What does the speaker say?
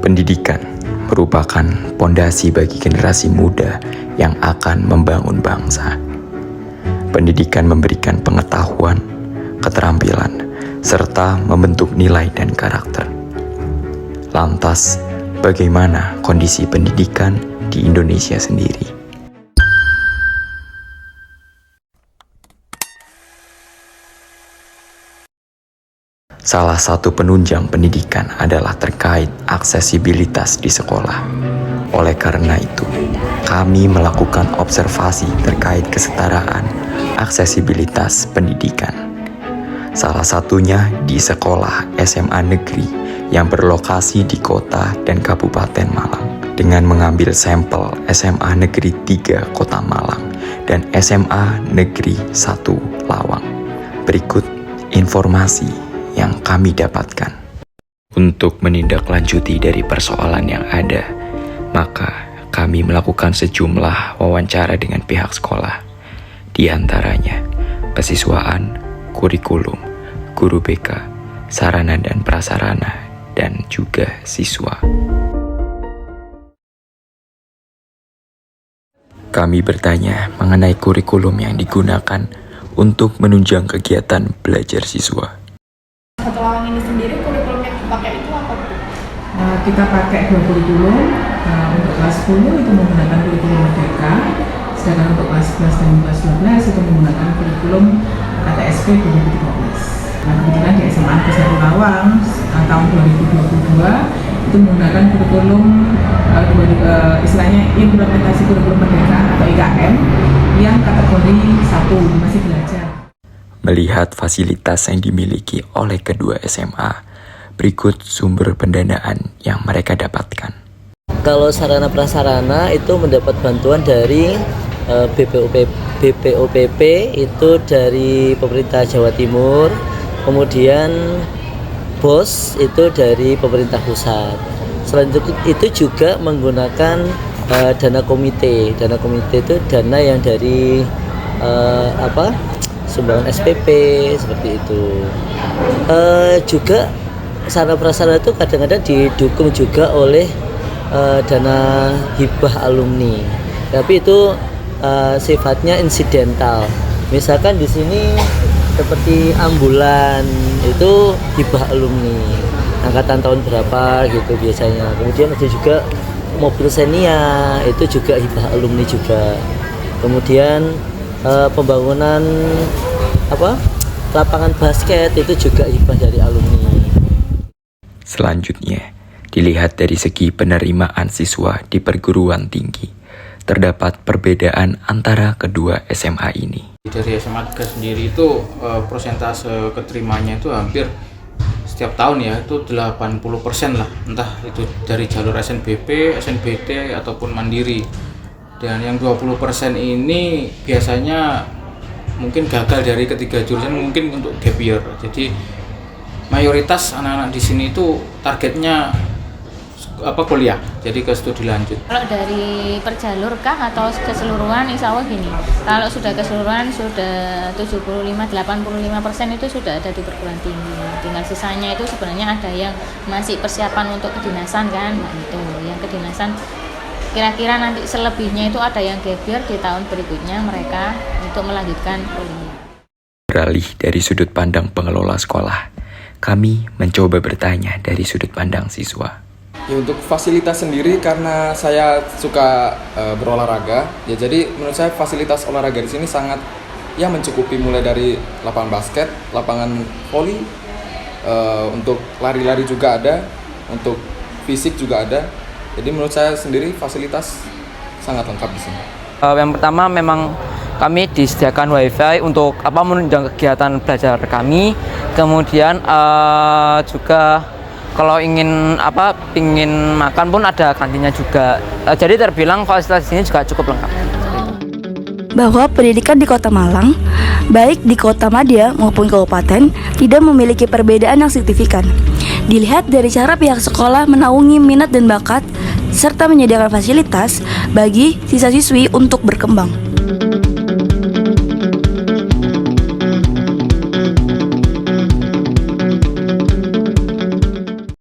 Pendidikan merupakan pondasi bagi generasi muda yang akan membangun bangsa. Pendidikan memberikan pengetahuan, keterampilan, serta membentuk nilai dan karakter. Lantas, bagaimana kondisi pendidikan di Indonesia sendiri? Salah satu penunjang pendidikan adalah terkait aksesibilitas di sekolah. Oleh karena itu, kami melakukan observasi terkait kesetaraan aksesibilitas pendidikan. Salah satunya di sekolah SMA negeri yang berlokasi di kota dan Kabupaten Malang dengan mengambil sampel SMA Negeri 3 Kota Malang dan SMA Negeri 1 Lawang. Berikut informasi yang kami dapatkan. Untuk menindaklanjuti dari persoalan yang ada, maka kami melakukan sejumlah wawancara dengan pihak sekolah. Di antaranya, kesiswaan, kurikulum, guru BK, sarana dan prasarana, dan juga siswa. Kami bertanya mengenai kurikulum yang digunakan untuk menunjang kegiatan belajar siswa. Satu Lawang ini sendiri kurikulum yang dipakai itu apa, Bu? Kita pakai 2 kurikulum. Untuk kelas 10 itu menggunakan kurikulum Merdeka, sedangkan untuk kelas 11 dan kelas 12 itu menggunakan kurikulum KTSP 2013. Nah, kebetulan di SMA Negeri 1 Lawang tahun 2022 itu menggunakan kurikulum istilahnya implementasi kurikulum Merdeka atau IKM yang kategori 1 masih belajar. Melihat fasilitas yang dimiliki oleh kedua SMA, berikut sumber pendanaan yang mereka dapatkan. Kalau sarana prasarana itu mendapat bantuan dari BPOPP itu dari pemerintah Jawa Timur, kemudian BOS itu dari pemerintah pusat. Selain itu juga menggunakan dana komite. Dana komite itu dana yang dari sumbangan SPP seperti itu. Juga sarana prasarana itu kadang-kadang didukung juga oleh dana hibah alumni. Tapi itu sifatnya insidental. Misalkan di sini seperti ambulan itu hibah alumni. Angkatan tahun berapa gitu biasanya. Kemudian ada juga mobil Xenia itu juga hibah alumni juga. Kemudian pembangunan lapangan basket itu juga hibah dari alumni. Selanjutnya, dilihat dari segi penerimaan siswa di perguruan tinggi, terdapat perbedaan antara kedua SMA ini. Dari SMA 3 sendiri itu persentase keterimanya itu hampir setiap tahun ya itu 80% lah, entah itu dari jalur SNBP, SNBT ataupun mandiri. Dan yang 20% ini biasanya mungkin gagal dari ketiga jurusan, mungkin untuk gap year. Jadi mayoritas anak-anak di sini itu targetnya kuliah, jadi ke studi lanjut. Kalau dari per jalur kah atau keseluruhan, insya Allah gini, kalau sudah keseluruhan sudah 75-85% itu sudah ada di perguruan tinggi. Tinggal sisanya itu sebenarnya ada yang masih persiapan untuk kedinasan kan, nah itu yang kedinasan. Kira-kira nanti selebihnya itu ada yang gap year di tahun berikutnya mereka untuk melanjutkan kuliah. Beralih dari sudut pandang pengelola sekolah, kami mencoba bertanya dari sudut pandang siswa. Ya, untuk fasilitas sendiri karena saya suka berolahraga, ya jadi menurut saya fasilitas olahraga di sini sangat mencukupi, mulai dari lapangan basket, lapangan voli, untuk lari-lari juga ada, untuk fisik juga ada. Jadi menurut saya sendiri fasilitas sangat lengkap di sini. Yang pertama memang kami disediakan wifi untuk menunjang kegiatan belajar kami. Kemudian juga kalau ingin makan pun ada kantinnya juga. Jadi terbilang fasilitas di sini juga cukup lengkap. Bahwa pendidikan di Kota Malang, baik di Kota Madya maupun kabupaten, tidak memiliki perbedaan yang signifikan. Dilihat dari cara pihak sekolah menaungi minat dan bakat, serta menyediakan fasilitas bagi siswa-siswi untuk berkembang.